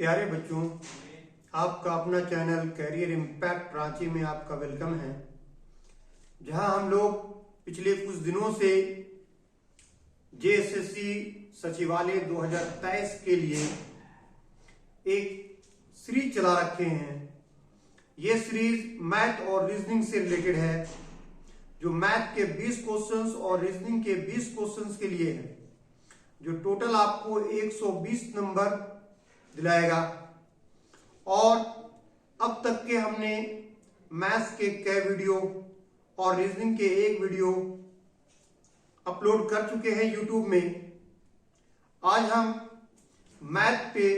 प्यारे बच्चों, आपका अपना चैनल कैरियर इम्पैक्ट रांची में आपका वेलकम है। जहां हम लोग पिछले कुछ दिनों से जेएसएससी सचिवालय 2023 के लिए एक सीरीज चला रखे हैं। ये सीरीज मैथ और रीजनिंग से रिलेटेड है, जो मैथ के 20 क्वेश्चंस और रीजनिंग के 20 क्वेश्चंस के लिए है, जो टोटल आपको 120 नंबर दिलाएगा। और अब तक के हमने मैथ्स के कई वीडियो और रीजनिंग के एक वीडियो अपलोड कर चुके हैं यूट्यूब में। आज हम मैथ पे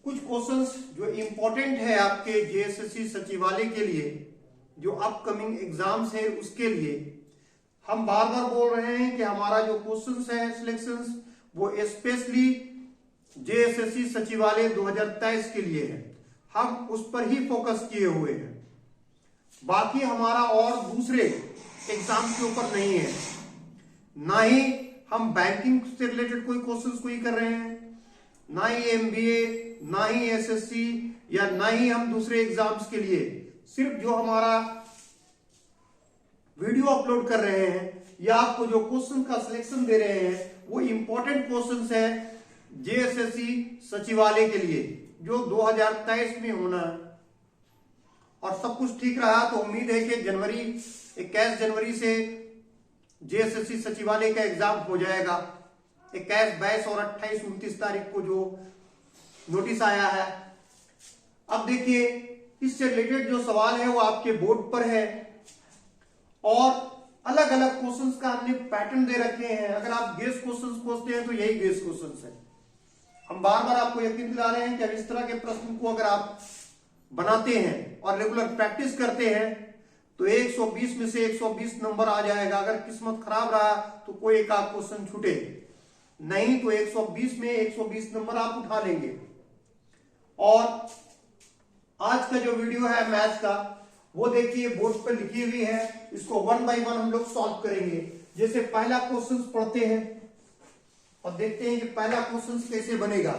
कुछ क्वेश्चंस जो इंपॉर्टेंट है आपके जेएसएससी सचिवालय के लिए, जो अपकमिंग एग्जाम्स है उसके लिए हम बार बार बोल रहे हैं कि हमारा जो क्वेश्चंस है सिलेक्शंस वो स्पेशली जेएसएससी सचिवालय 2023 के लिए है। हम उस पर ही फोकस किए हुए हैं, बाकी हमारा और दूसरे एग्जाम के ऊपर नहीं है। ना ही हम बैंकिंग से रिलेटेड कोई क्वेश्चंस कोई कर रहे हैं, ना ही एमबीए, ना ही एसएससी, या ना ही हम दूसरे एग्जाम्स के लिए सिर्फ जो हमारा वीडियो अपलोड कर रहे हैं या आपको जो क्वेश्चन का सिलेक्शन दे रहे हैं वो इंपॉर्टेंट क्वेश्चंस है जेएसएससी सचिवालय के लिए, जो 2023 में होना है। और सब कुछ ठीक रहा तो उम्मीद है कि 21 जनवरी से जेएसएससी सचिवालय का एग्जाम हो जाएगा। 21, 22 और 28, 29 तारीख को जो नोटिस आया है। अब देखिए, इससे रिलेटेड जो सवाल है वो आपके बोर्ड पर है और अलग अलग क्वेश्चंस का हमने पैटर्न दे रखे हैं। अगर आप गेस क्वेश्चंस पूछते हैं तो यही गेस क्वेश्चंस है। हम बार बार आपको यकीन दिला रहे हैं कि अब इस तरह के प्रश्न को अगर आप बनाते हैं और रेगुलर प्रैक्टिस करते हैं तो 120 में से 120 नंबर आ जाएगा। अगर किस्मत खराब रहा तो कोई एक आध क्वेश्चन छूटे, नहीं तो 120 में 120 नंबर आप उठा लेंगे। और आज का जो वीडियो है मैथ्स का, वो देखिए बोर्ड पर लिखी हुई है। इसको 1 बाय 1 हम लोग सॉल्व करेंगे। जैसे पहला क्वेश्चन पढ़ते हैं और देखते हैं कि पहला क्वेश्चन कैसे बनेगा।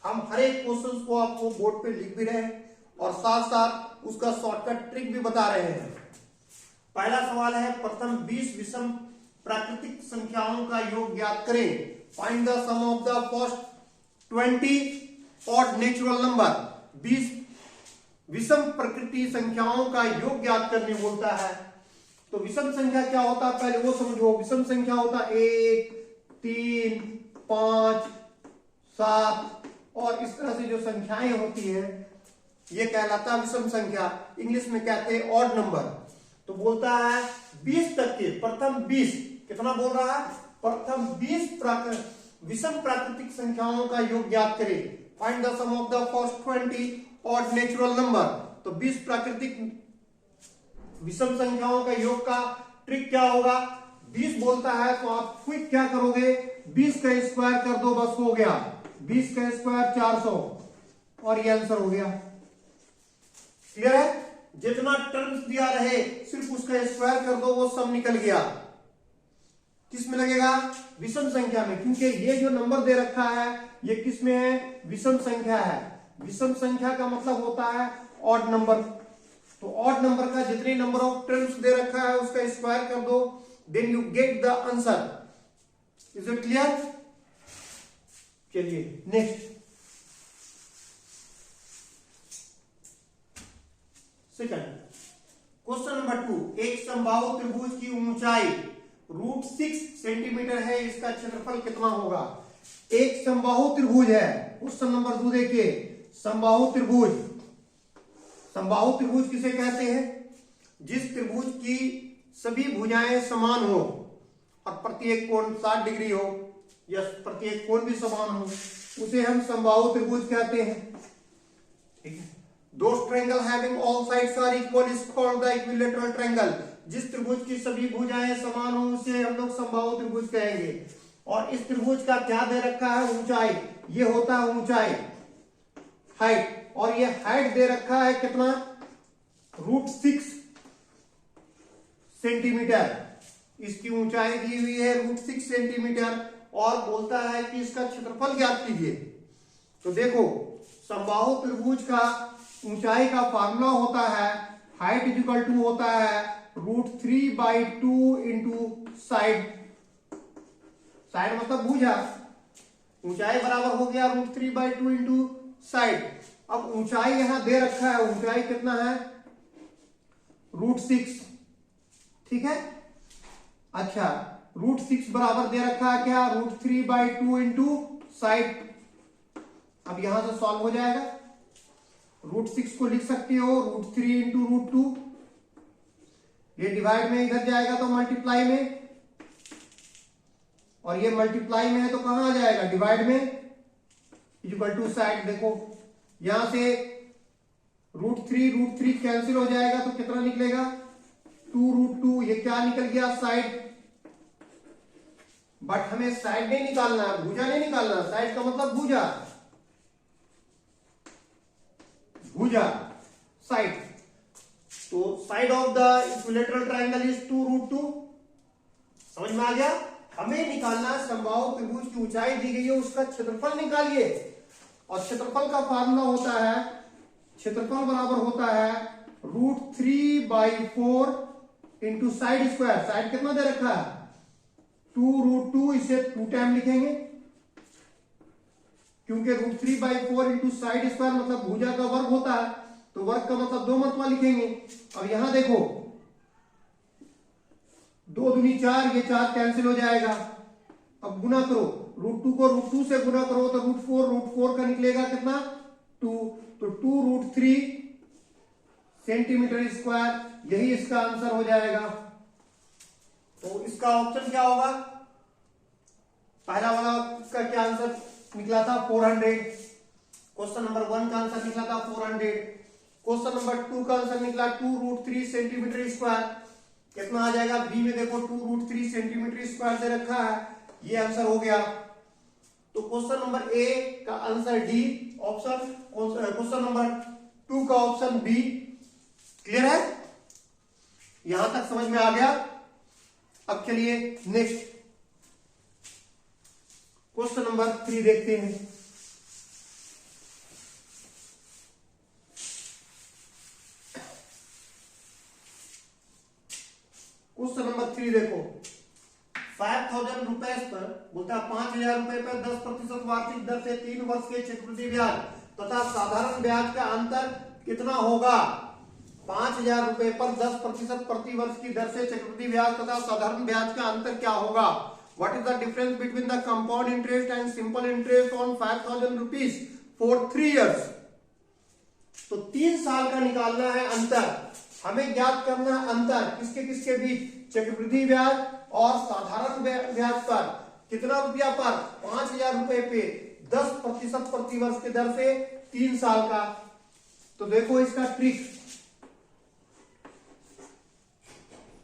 हम हर एक क्वेश्चन को आपको बोर्ड पे लिख भी रहे हैं और साथ साथ उसका शॉर्टकट ट्रिक भी बता रहे हैं। पहला सवाल है, प्रथम 20 विषम प्राकृतिक संख्याओं का योग ज्ञात करें। Find the sum of the first 20 odd natural number. 20 विषम प्रकृति संख्याओं का योग ज्ञात करने बोलता है। तो विषम संख्या क्या होता है पहले वो समझो। विषम संख्या होता है 1, 3, 5, 7 और इस तरह से जो संख्याएं होती है ये कहलाता है विषम संख्या। इंग्लिश में कहते हैं ऑड नंबर। तो बोलता है 20 तक के प्रथम 20, कितना बोल रहा है, प्रथम 20 विषम प्राकृतिक संख्याओं का योग ज्ञात करें। Find the sum of the first 20 odd natural number. तो 20 प्राकृतिक विषम संख्याओं का योग का ट्रिक क्या होगा। 20 बोलता है तो आप क्विक क्या करोगे, 20 का स्क्वायर कर दो, बस हो गया। 20 का स्क्वायर 400 और ये आंसर हो गया। क्लियर है। जितना टर्म्स दिया रहे सिर्फ उसका स्क्वायर कर दो, वो सब निकल गया। किस में लगेगा, विषम संख्या में, क्योंकि ये जो नंबर दे रखा है ये किस में है, विषम संख्या है। विषम संख्या का मतलब होता है ऑड नंबर। तो ऑड नंबर का जितने नंबर ऑफ टर्म्स दे रखा है उसका स्क्वायर कर दो, then you get the answer. Is it clear. चलिए नेक्स्ट, सेकंड क्वेश्चन नंबर 2। एक समबाहु त्रिभुज की ऊंचाई √6 सेंटीमीटर है, इसका क्षेत्रफल कितना होगा। एक समबाहु त्रिभुज है। क्वेश्चन नंबर 2 देखिए, समबाहु त्रिभुज। समबाहु त्रिभुज किसे कहते हैं, जिस त्रिभुज की सभी भुजाएं समान हो और प्रत्येक कोण 60 डिग्री हो या प्रत्येक कोण भी समान हो, उसे हम समबाहु त्रिभुज कहते हैं। ठीक है। Those triangle having all sides are equal is called the equilateral triangle। जिस त्रिभुज की सभी भुजाएं समान हो उसे हम लोग समबाहु त्रिभुज कहेंगे। और इस त्रिभुज का क्या दे रखा है, ऊंचाई। ये होता है ऊंचाई, हाइट। और ये हाइट दे रखा है कितना, √6 सेंटीमीटर। इसकी ऊंचाई दी हुई है √6 सेंटीमीटर और बोलता है कि इसका क्षेत्रफल ज्ञात कीजिए। तो देखो समबाहु त्रिभुज का ऊंचाई का फार्मूला होता है हाइट इज इक्वल टू होता है √3/2 इंटू साइड। साइड मतलब भुजा, ऊंचाई बराबर हो गया √3/2 इंटू साइड। अब ऊंचाई यहां दे रखा है, ऊंचाई कितना है √6, ठीक है। अच्छा √6 बराबर दे रखा है क्या √3/2 इंटू साइड। अब यहां से सॉल्व हो जाएगा, √6 को लिख सकते हो √3 इंटू √2, ये डिवाइड में इधर जाएगा तो मल्टीप्लाई में, और ये मल्टीप्लाई में है तो कहां आ जाएगा डिवाइड में, इक्वल टू साइड। देखो यहां से √3 कैंसिल हो जाएगा तो कितना निकलेगा 2√2, ये क्या निकल गया साइड। बट हमें साइड नहीं निकालना, भुजा नहीं निकालना, साइड का मतलब भुजा, भुजा साइड। तो side of the equilateral triangle is 2√2। समझ में आ गया। हमें निकालना समबाहु त्रिभुज की ऊंचाई दी गई है, उसका क्षेत्रफल निकालिए, और क्षेत्रफल का फार्मूला होता है, क्षेत्रफल बराबर होता है √3/4 इंटू साइड स्क्वायर। साइड कितना दे रखा है 2√2, इसे 2 टाइम लिखेंगे क्योंकि √3/4 इंटू साइड स्क्वायर मतलब भुजा का वर्ग होता है, तो वर्ग का मतलब 2 मरतबा लिखेंगे। अब यहां देखो 2 दूनी 4, ये 4 कैंसिल हो जाएगा। अब गुना करो, √2 को √2 से गुना करो तो √4 का निकलेगा कितना 2, तो 2√3 सेंटीमीटर स्क्वायर, यही इसका आंसर हो जाएगा। तो इसका ऑप्शन क्या होगा, पहला वाला का क्या आंसर निकला था 400, क्वेश्चन नंबर 1 का आंसर निकला था 400, क्वेश्चन नंबर 2 का आंसर निकला 2√3 सेंटीमीटर स्क्वायर, कितना आ जाएगा बी में देखो 2√3 सेंटीमीटर स्क्वायर दे रखा है, ये आंसर हो गया। तो क्वेश्चन नंबर ए का answer D, option question number 2 का ऑप्शन बी। क्लियर है, यहां तक समझ में आ गया। अब चलिए नेक्स्ट क्वेश्चन नंबर 3 देखते हैं। क्वेश्चन नंबर 3 देखो, 5000 रुपए पर बोलता है 5000 रुपए पर 10% वार्षिक दर से 3 वर्ष के चक्रवृद्धि ब्याज तथा साधारण ब्याज का अंतर कितना होगा। 5000 रुपए पर 10% प्रति वर्ष की दर से चक्रवृद्धि ब्याज तथा साधारण ब्याज का अंतर क्या होगा। What is the difference between the compound interest and simple interest on 5000 rupees for 3 years. तो 3 साल का निकालना है अंतर, हमें ज्ञात करना है अंतर किसके किसके बीच, चक्रवृद्धि ब्याज और साधारण ब्याज पर। कितना रुपया पर 5000 रुपए पे 10% प्रति वर्ष की दर से 3 साल का। तो देखो इसका ट्रिक,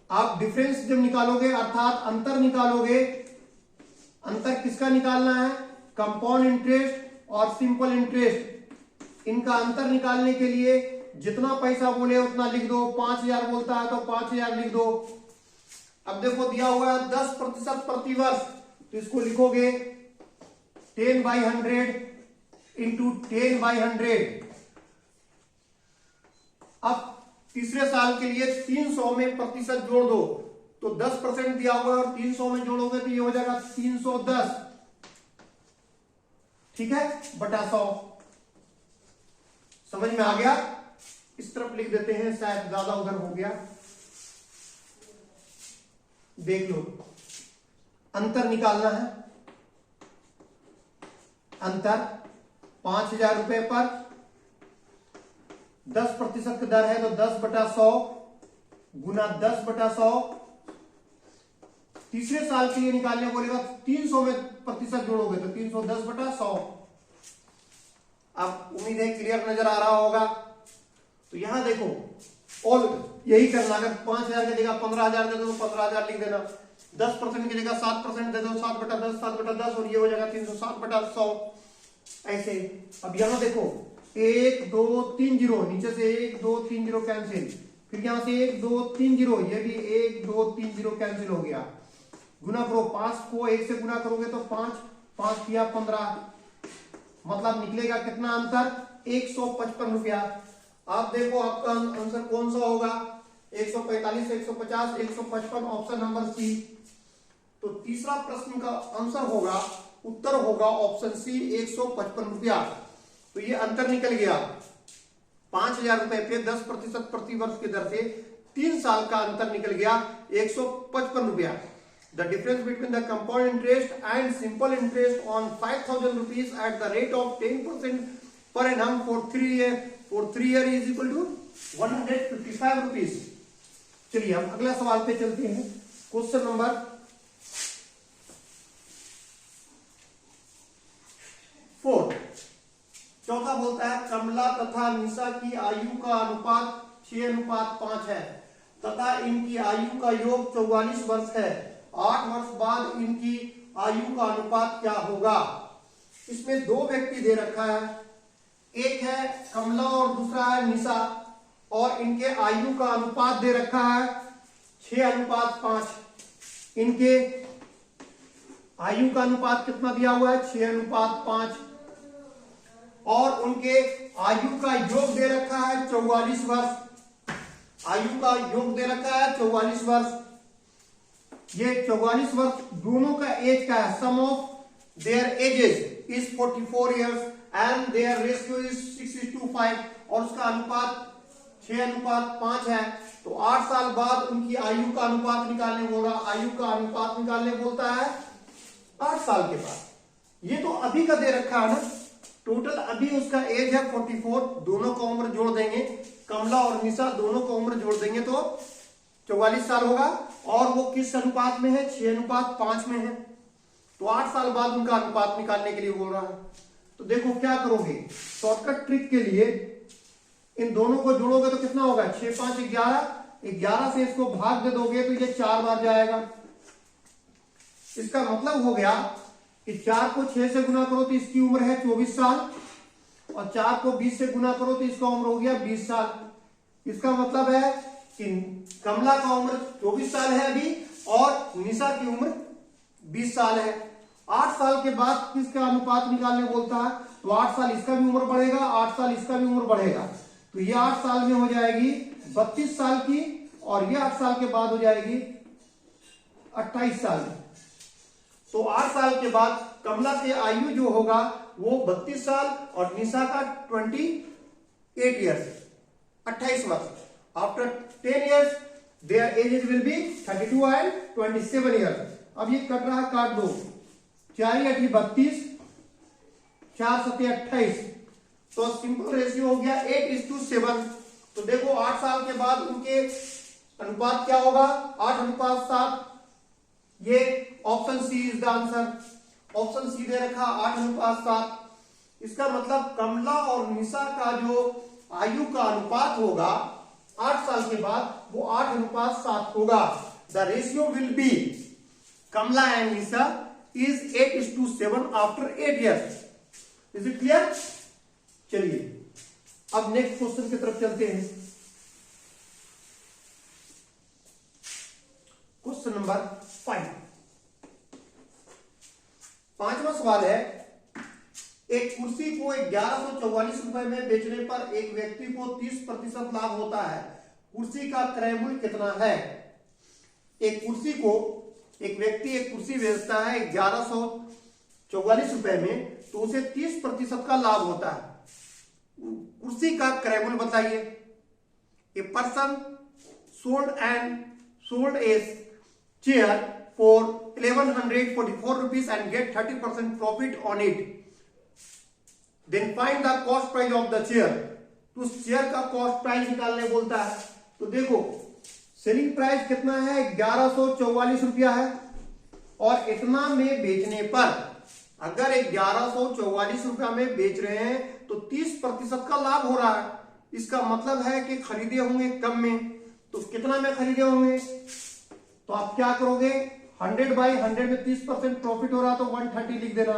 आप डिफरेंस जब निकालोगे अर्थात अंतर निकालोगे, अंतर किसका निकालना है, कंपाउंड इंटरेस्ट और सिंपल इंटरेस्ट। इनका अंतर निकालने के लिए जितना पैसा बोले उतना लिख दो, 5000 बोलता है तो 5000 लिख दो। अब देखो दिया हुआ है 10% प्रति वर्ष, तो इसको लिखोगे 10/100 इंटू 10/100। अब तीसरे साल के लिए 300 में प्रतिशत जोड़ दो, तो 10% दिया हुआ है और 300 में जोड़ोगे तो ये हो जाएगा 310, ठीक है, बटा 100। समझ में आ गया। इस तरफ लिख देते हैं, शायद ज्यादा उधर हो गया। देख लो, अंतर निकालना है। अंतर 5000 रुपए पर 10% की दर है तो 10/100 गुना 10/100। तीसरे साल के लिए निकालने बोलेगा 300 में प्रतिशत जोड़ोगे तो 310/100। अब उम्मीद है क्लियर नजर आ रहा होगा। तो यहां देखो और यही करना, अगर 5000 की जगह 15000 दे दो तो 15000 लिख देना, 10% की जगह 7% दे दो 7/10 7/10 और ये हो जाएगा 360/100 ऐसे। अब यहां देखो 1 2 3 0, नीचे से 1 2 3 0 कैंसिल, फिर यहां से 1 2 3 0, ये भी 1 2 3 0 कैंसिल हो गया। गुना करो, 5 को 1 से गुना करोगे तो 5 5 किया 15, मतलब निकलेगा कितना आंसर, 155 रुपया। आप देखो आपका आंसर कौन सा होगा, 145, 150, 155, ऑप्शन नंबर सी। तो तीसरा प्रश्न का आंसर होगा, उत्तर होगा ऑप्शन सी, 155 रुपया। तो ये अंतर निकल गया 5,000 रुपए पे 10% प्रति वर्ष की दर से 3 साल का अंतर निकल गया 155 रुपया। The difference between the compound interest and simple interest on 5,000 rupees at the rate of 10% per annum for 3 year is equal to 155 rupees। चलिए हम अगला सवाल पे चलते हैं। Question number 4। चौथा बोलता है कमला तथा निशा की आयु का अनुपात 6:5 है तथा इनकी आयु का योग 44 वर्ष है। 8 वर्ष बाद इनकी आयु का अनुपात क्या होगा। इसमें 2 व्यक्ति दे रखा है, एक है कमला और दूसरा है निशा, और इनके आयु का अनुपात दे रखा है 6:5। इनके आयु का अनुपात कितना दिया हुआ है, 6:5, और उनके आयु का योग दे रखा है 44 वर्ष। आयु का योग दे रखा है 44 वर्ष। ये 44 वर्ष दोनों का एज का है, some of their ages is 44 years and their ratio is 6:5, और उसका अनुपात 6:5 है। तो 8 साल बाद उनकी आयु का अनुपात निकालने बोल रहा, आयु का अनुपात निकालने बोलता है 8 साल के बाद। ये तो अभी का दे रखा है ना, टोटल अभी उसका एज है 44, दोनों का उम्र जोड़ देंगे, कमला और निशा दोनों का उम्र जोड़ देंगे तो 44 साल होगा, और वो किस अनुपात में है, 6:5 में है। तो 8 साल बाद उनका अनुपात निकालने के लिए बोल रहा है। तो देखो क्या करोगे, शॉर्टकट ट्रिक के लिए इन दोनों को जोड़ोगे तो कितना होगा, 6 5 11 से इसको भाग दे दोगे तो ये 4 बार जाएगा। इसका मतलब हो गया कि 4 को 6 से गुना करो तो इसकी उम्र है 24 साल, और 4 को 20 से गुना करो तो इसका उम्र हो गया 20 साल। इसका मतलब है कि कमला का उम्र 24 साल है अभी, और निशा की उम्र 20 साल है। 8 साल के बाद किसका अनुपात निकालने बोलता है, तो 8 साल इसका भी उम्र बढ़ेगा, 8 साल इसका भी उम्र बढ़ेगा। तो ये 8 साल में हो जाएगी 32 साल की, और ये 8 साल के बाद हो जाएगी 28 साल में। तो 8 साल के बाद कमला की आयु जो होगा वो 32 साल और निशा का 28 ईयर्स, 28 वर्ष। After 10 years their ages will be 32 and 27 years। अब ये कट रहा, काट दो, 4 8 32, 4 7 28, तो सिंपल रेशियो हो गया 8:7। तो देखो 8 साल के बाद उनके अनुपात क्या होगा, 8:7। ये option C is the answer, option C दे रखा 8:7। इसका मतलब कमला और निशा का जो आयु का अनुपात होगा 8 साल के बाद वो 8:7 होगा। The ratio will be Kamala and Nisha is 8:7 after 8 years। Is it clear. चलिए अब नेक्स्ट क्वेश्चन की तरफ चलते हैं। क्वेश्चन नंबर 5, 5वां सवाल है, एक कुर्सी को 1144 रुपए में बेचने पर एक व्यक्ति को 30% लाभ होता है। कुर्सी का क्रय मूल्य कितना है। एक कुर्सी को एक व्यक्ति एक कुर्सी बेचता है 1144 रुपए में, तो उसे 30% का लाभ होता है। कुर्सी का क्रय मूल्य बताइए। A person sold a chair for 1144 rupees and get 30% profit on it। Then find the cost price of the chair। तो उस चेयर का कॉस्ट प्राइस निकालने बोलता है। तो देखो सेलिंग प्राइस कितना है, 1144 रुपया है, और इतना में बेचने पर अगर 1144 रुपया में बेच रहे हैं तो 30% का लाभ हो रहा है। इसका मतलब है कि खरीदे होंगे कम में, तो कितना में खरीदे होंगे, तो आप क्या करोगे, 100/100 में 30% प्रॉफिट हो रहा तो 130 लिख देना।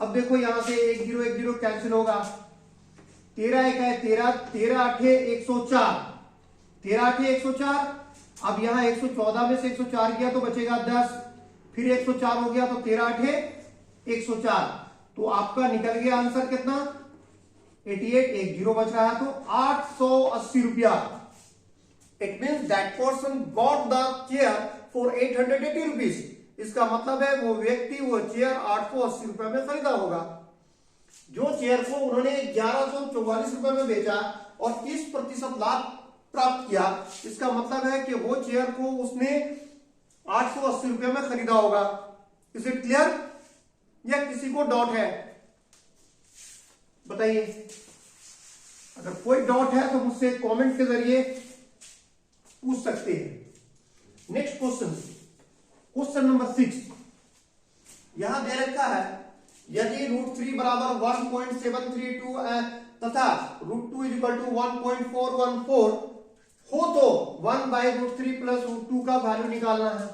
अब देखो यहां से 1 0 1 0 कैंसिल होगा, 13 1 है 13, 13 8 104, 13 8 104। अब यहां 114 में से 104 गया तो बचेगा 10, फिर 104 हो गया तो 13 8 104। तो आपका निकल गया आंसर कितना, 88, एक जीरो बच रहा है, तो 880 रुपया। It means that person got the chair for 880 rupees. इसका मतलब है वो व्यक्ति वो चेयर 880 रुपए में खरीदा होगा। जो चेयर को उन्होंने 1144 रुपए में बेचा और 30% लाभ प्राप्त किया, इसका मतलब है कि वो चेयर को उसने 880 रुपए में खरीदा होगा। इज इट क्लियर, या किसी को डाउट है बताइए। अगर कोई डाउट है तो मुझसे कमेंट के जरिए पूछ सकते हैं। नेक्स्ट क्वेश्चन, क्वेश्चन नंबर 6 यहां दे रखा है, यदि √3 बराबर 1.732 तथा √2 इक्वल टू 1.414 हो तो 1/√3 प्लस √2 का वैल्यू निकालना है।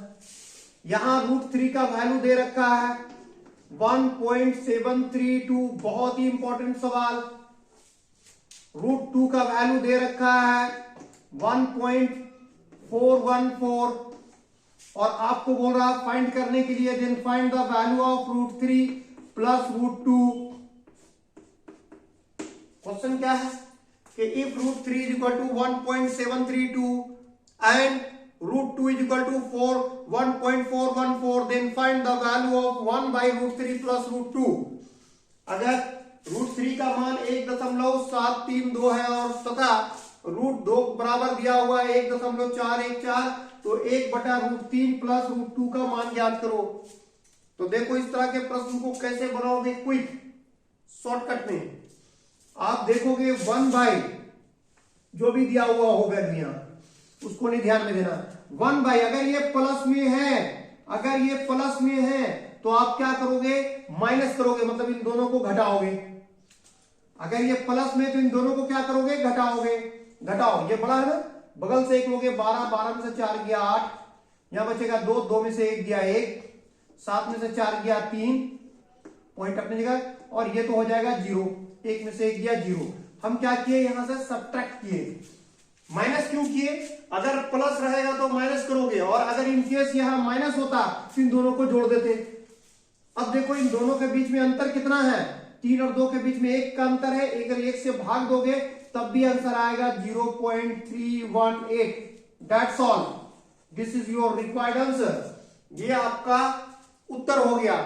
यहां √3 का वैल्यू दे रखा है 1.732, बहुत ही इंपॉर्टेंट सवाल। √2 का वैल्यू दे रखा है 1.414 और आपको बोल रहा है फाइंड करने के लिए then find the value of √3 plus √2। क्वेश्चन क्या है कि if √3 is equal to 1.732 and √2 is equal to 1.414 then find the value of 1/√3 plus √2। अगर √3 का मान 1.732 है और तथा √2 बराबर दिया हुआ है 1.414, तो 1/√3 प्लस √2 का मान ज्ञात करो। तो देखो इस तरह के प्रश्न को कैसे बनाओगे क्विक शॉर्टकट में। आप देखोगे 1/ जो भी दिया हुआ होगा यहां उसको नहीं ध्यान में देना। 1/ अगर ये प्लस में है, अगर ये प्लस में है तो आप क्या करोगे, माइनस करोगे, मतलब इन दोनों को घटाओगे। अगर ये प्लस में तो इन दोनों को क्या करोगे, घटाओगे। घटाओ, ये बड़ा है ना, बगल से एक लोगे 12, 12 में से 4 गया 8, यहां बचेगा 2, 2 में से 1 गया 1, 7 में से 4 गया 3, पॉइंट अपनी जगह, और ये तो हो जाएगा 0, 1 में से 1 गया 0। हम क्या किए, यहां से सब्ट्रैक्ट किए। माइनस क्यों किए, अगर प्लस रहेगा तो माइनस करोगे, और अगर इनकेस यहां माइनस होता तो इन दोनों को जोड़ देते। अब देखो इन दोनों के बीच में अंतर कितना है, 3 और 2 के बीच में 1 का अंतर है। अगर 1 से भाग दोगे तब भी आंसर आएगा 0.318। That's all, this is your required answer. ये आपका उत्तर हो गया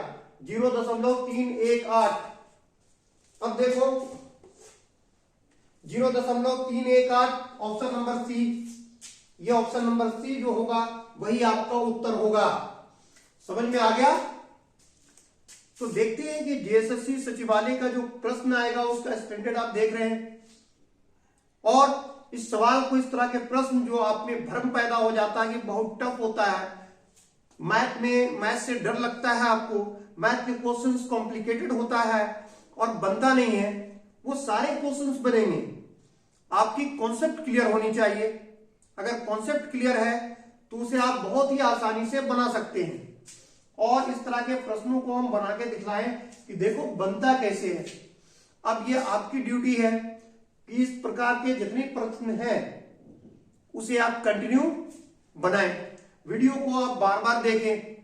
0.318। अब देखो 0.318 ऑप्शन नंबर सी, ये ऑप्शन नंबर सी जो होगा वही आपका उत्तर होगा। समझ में आ गया। तो देखते हैं कि जेएसएससी सचिवालय का जो प्रश्न आएगा उसका स्टैंडर्ड आप देख रहे हैं, और इस सवाल को, इस तरह के प्रश्न जो आप में भ्रम पैदा हो जाता है कि बहुत टफ होता है, मैथ से डर लगता है आपको, मैथ के क्वेश्चंस कॉम्प्लिकेटेड होता है और बनता नहीं है, वो सारे क्वेश्चंस बनेंगे। आपकी कॉन्सेप्ट क्लियर होनी चाहिए। अगर कॉन्सेप्ट क्लियर है तो उसे आप बहुत ही आसानी से बना सकते हैं, और इस तरह के प्रश्नों को हम बना के दिखलाएं कि देखो बनता कैसे है। अब ये आपकी ड्यूटी है कि इस प्रकार के जितने प्रश्न हैं उसे आप कंटिन्यू बनाएं। वीडियो को आप बार बार देखें,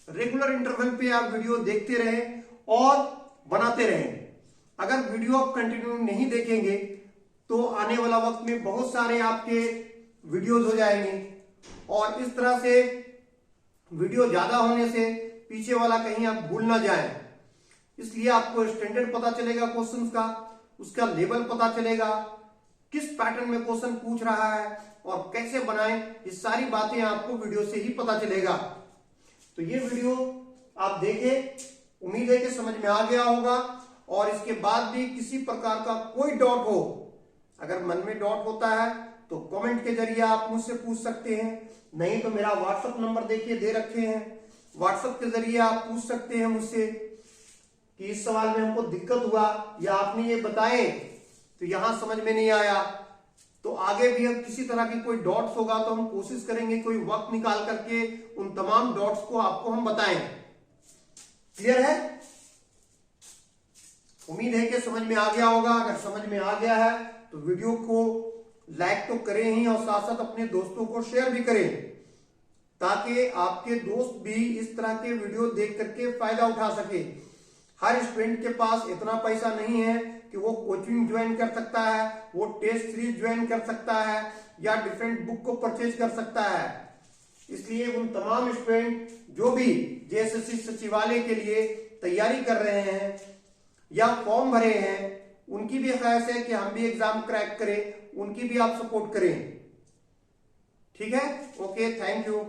रेगुलर इंटरवल पे आप वीडियो देखते रहें और बनाते रहें। अगर वीडियो आप कंटिन्यू नहीं देखेंगे तो आने वाला वक्त में बहुत सारे आपके वीडियोज हो जाएंगे, और इस तरह से वीडियो ज्यादा होने से पीछे वाला कहीं आप भूल ना जाएं। इसलिए आपको स्टैंडर्ड पता चलेगा क्वेश्चंस का, उसका लेवल पता चलेगा, किस पैटर्न में क्वेश्चन पूछ रहा है और कैसे बनाएं, ये सारी बातें आपको वीडियो से ही पता चलेगा। तो ये वीडियो आप देखें, उम्मीद है कि समझ में आ गया होगा, और इसके बाद भी किसी प्रकार का कोई डाउट हो, अगर मन में डाउट होता है तो कमेंट के जरिए आप मुझसे पूछ सकते हैं, नहीं तो मेरा व्हाट्सएप नंबर देखिए दे रखे हैं, व्हाट्सएप के जरिए आप पूछ सकते हैं मुझसे कि इस सवाल में हमको दिक्कत हुआ या आपने ये बताए तो यहां समझ में नहीं आया, तो आगे भी हम किसी तरह की कोई डॉट्स होगा तो हम कोशिश करेंगे कोई वक्त निकाल करके उन तमाम डॉट्स को आपको हम बताएं। क्लियर है? उम्मीद है कि समझ में आ गया होगा। अगर समझ में आ गया है तो वीडियो को लाइक तो करें ही, और साथ साथ अपने दोस्तों को शेयर भी करें, ताकि आपके दोस्त भी इस तरह के वीडियो देख करके फायदा उठा सके। हर स्टूडेंट के पास इतना पैसा नहीं है कि वो कोचिंग ज्वाइन कर सकता है, वो टेस्ट सीरीज ज्वाइन कर सकता है या डिफरेंट बुक को परचेज कर सकता है। इसलिए उन तमाम स्टूडेंट जो भी जेएसएससी सचिवालय के लिए तैयारी कर रहे हैं या फॉर्म भरे हैं, उनकी भी ख्वाहिश है कि हम भी एग्जाम क्रैक करें, उनकी भी आप सपोर्ट करें। ठीक है, ओके, थैंक यू।